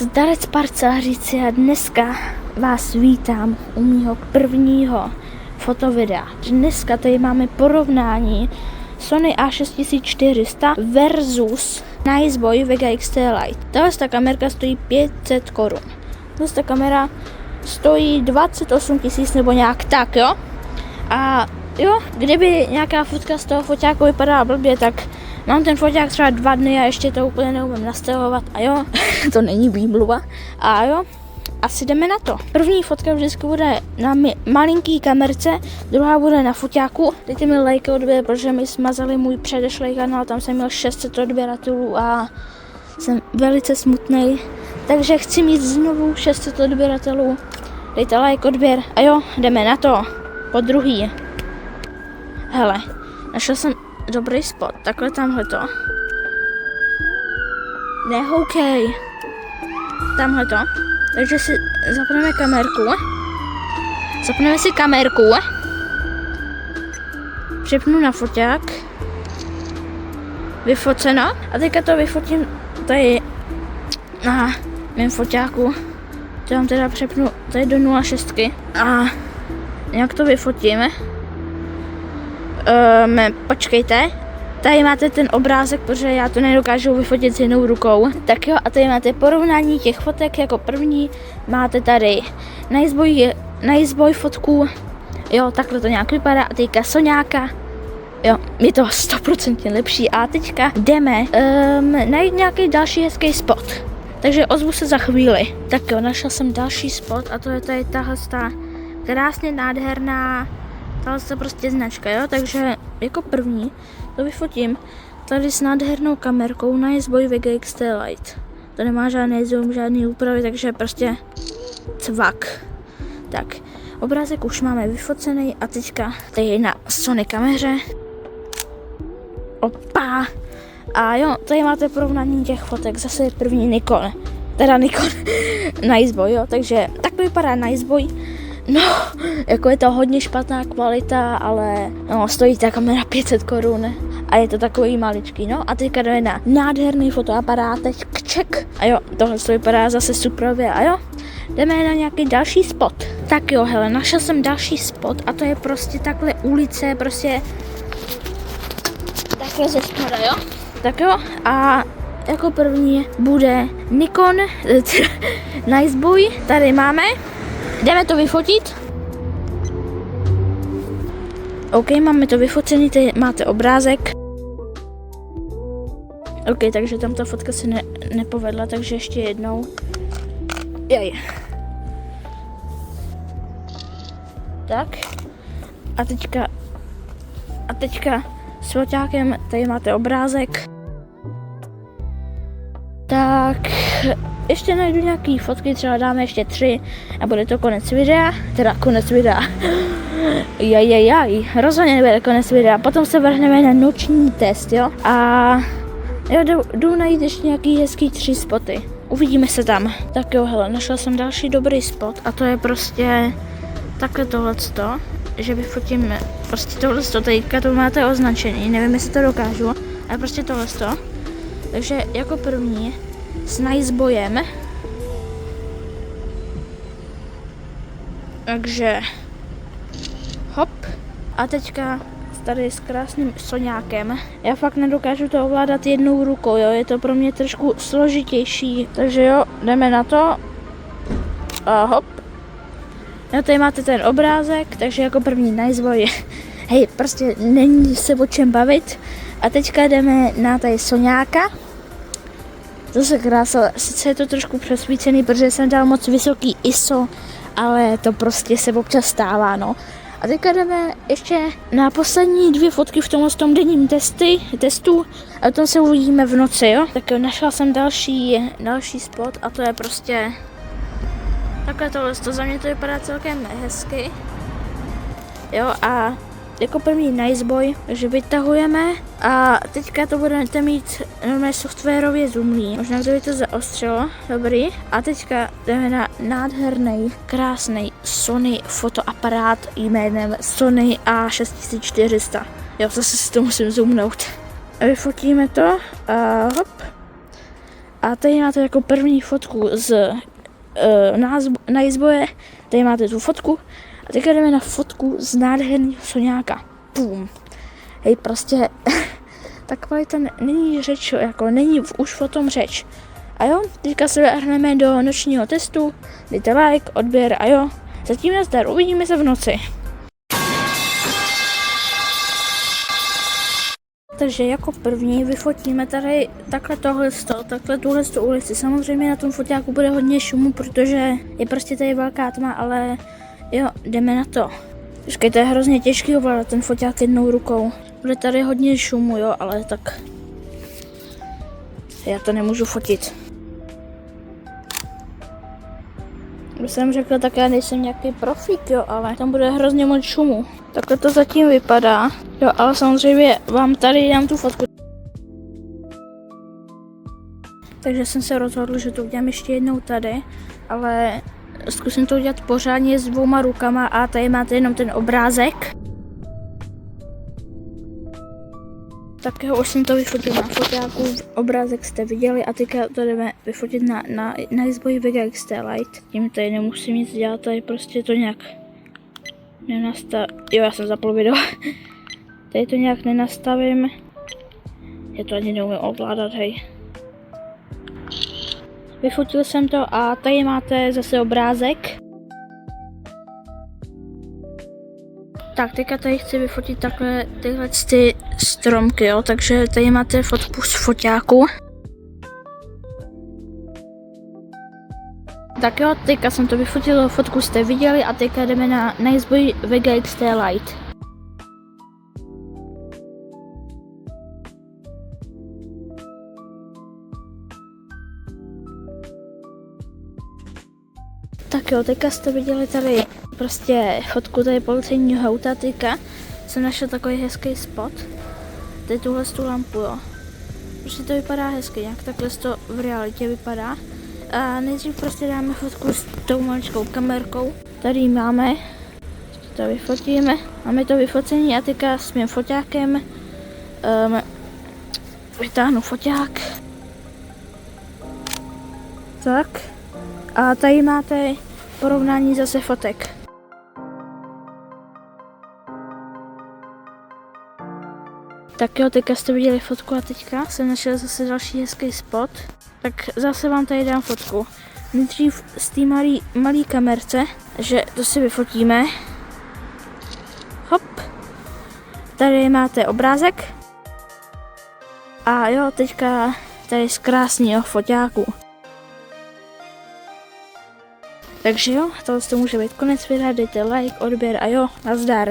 Zdarec parcelářici a dneska vás vítám u mýho prvního fotovidea. Dneska tady máme porovnání Sony A6400 versus Niceboy Vega XT Lite. Tahle kamerka stojí 500 korun. Tahle kamera stojí 28 000 nebo nějak tak, jo? A jo, kdyby nějaká fotka z toho foťáku vypadala blbě, tak mám ten foťák třeba 2 dny a ještě to úplně neumím nastavovat a jo, to není výmluva. A jo, asi jdeme na to. První fotka vždycky bude na malinký kamerce, druhá bude na foťáku. Dejte mi like odběr, protože mi smazali můj předešlý kanál, tam jsem měl 600 odběratelů a jsem velice smutný. Takže chci mít znovu 600 odběratelů. Dejte like odběr a jo, jdeme na to. Po druhý. Hele, našel jsem dobrý spot, takhle tamhleto. Nehoukej. Tamhleto. Takže si zapneme kamerku. Zapneme si kamerku. Připnu na foťák. Vyfoceno. A teďka to vyfotím tady na mém foťáku. To vám teda přepnu tady do 0,6. A nějak to vyfotíme. Počkejte. Tady máte ten obrázek, protože já to nedokážu vyfotit s jinou rukou. Tak jo, a tady máte porovnání těch fotek. Jako první máte tady Niceboy fotku. Jo, takhle to nějak vypadá. A teďka Soňáka. Jo, je to 100% lepší. A teďka jdeme najít nějaký další hezký spot. Takže ozvu se za chvíli. Tak jo, našel jsem další spot a to je tady tahle krásně nádherná tahle prostě značka, jo, takže jako první to vyfotím tady s nádhernou kamerkou Niceboy Vega XT Lite. To nemá žádný zoom, žádný úpravy, takže prostě cvak. Tak, obrázek už máme vyfocený a teďka tady na Sony kameře. Opa! A jo, tady máte porovnání těch fotek, zase je první Nikon. Niceboy, jo, takže tak vypadá Niceboy. No, jako je to hodně špatná kvalita, ale no, stojí ta kamera 500 korun a je to takový maličký, no. A teďka jdeme na nádherný fotoaparátek, a jo, tohle to vypadá zase superově a jo, jdeme na nějaký další spot. Tak jo, hele, našel jsem další spot a to je prostě takhle ulice, prostě takhle ze spoda, jo. Tak jo, a jako první bude Nikon, Niceboy, tady máme. Jdeme to vyfotit. OK, máme to vyfocený, tady máte obrázek. OK, takže tam ta fotka se nepovedla, takže ještě jednou. Jaj. Tak. A teďka s foťákem tady máte obrázek. Tak. Ještě najdu nějaký fotky, třeba dáme ještě 3 a bude to konec videa. Teda konec videa. Jaj, rozhodně nebude konec videa. Potom se vrhneme na noční test, jo. A jo, jdu najít ještě nějaký hezký 3 spoty. Uvidíme se tam. Tak jo, hele, našel jsem další dobrý spot a to je prostě takhle tohleto, že vyfotím prostě tohleto, teďka to máte označený, nevím, jestli to dokážu, ale prostě tohleto. Takže jako první s Niceboyem. Takže hop. A teďka tady s krásným Soňákem. Já fakt nedokážu to ovládat jednou rukou, jo, je to pro mě trošku složitější. Takže jo, jdeme na to. A hop. No, tady máte ten obrázek, takže jako první Niceboy. Hej, prostě není se o čem bavit. A teďka jdeme na tady Soňáka. Zase krása, sice je to trošku přesvícený, protože jsem dal moc vysoký ISO, ale to prostě se občas stává, no. A teďka jdeme ještě na poslední 2 fotky v tomhle denním testu a potom se uvidíme v noci, jo. Tak jo, našla jsem další spot a to je prostě takhle tohle, za mě to vypadá celkem hezky. Jo, a jako první Niceboy, takže vytahujeme a teďka to budete mít normálně softwarově zoomný. Možná kdyby to zaostřilo, dobrý. A teďka jdeme na nádherný, krásný Sony fotoaparát jménem Sony A6400. Jo, zase si to musím zoomnout. A vyfotíme to a hop. A tady máte jako první fotku z na izboje, tady máte tu fotku a teď jdeme na fotku z nádherného soňáka. Pum. Hej, prostě ta kvalita není řeč, jako není už o tom řeč. A jo, teďka se vrhneme do nočního testu, dejte like, odběr a jo, zatím nazdar, uvidíme se v noci. Takže jako první vyfotíme tady takhle tuhle ulici. Samozřejmě na tom foťáku bude hodně šumu, protože je prostě tady velká tma, ale jo, jdeme na to. Počkej, to je hrozně těžký ovládat ten foťák jednou rukou. Bude tady hodně šumu, jo, ale tak já to nemůžu fotit. Když jsem řekla, tak já nejsem nějaký profík, jo, ale tam bude hrozně moc šumu. Takhle to zatím vypadá, jo, ale samozřejmě vám tady dám tu fotku. Takže jsem se rozhodl, že to udělám ještě jednou tady, ale zkusím to udělat pořádně s 2 rukama a tady máte jenom ten obrázek. Tak jo, už jsem to vyfotil na foťáku, obrázek jste viděli a teďka to jdeme vyfotit na izboji Vega XT Lite. Tím tady nemusím nic dělat, tady prostě to nějak jo, já jsem zapl video. Tady to nějak nenastavím. Já to ani neumím ovládat, hej. Vyfotil jsem to a tady máte zase obrázek. Tak, teďka tady chci vyfotit takhle tyhle stromky, jo, takže tady máte fotku z foťáku. Tak jo, teďka jsem to vyfotil, fotku jste viděli a teďka jdeme na izboj Vega XT Lite. Tak jo, teďka jste viděli tady prostě fotku tady policejního auta, teďka jsem našel takový hezký spot. Tady tuhle tu lampu, jo. Prostě to vypadá hezky, nějak takhle to v realitě vypadá. A nejdřív prostě dáme fotku s tou maličkou kamerkou. Tady máme, to vyfotíme, máme to vyfocení a teďka s mým foťákem vytáhnu foťák. Tak. A tady máte porovnání zase fotek. Tak jo, teďka jste viděli fotku a teďka jsem našel zase další hezký spot. Tak zase vám tady dám fotku. Nejdřív z té malé kamerce, že to si vyfotíme. Hop. Tady máte obrázek. A jo, teďka tady z krásného foťáku. Takže jo, tohle to může být konec videa, dejte like, odběr a jo, nazdar.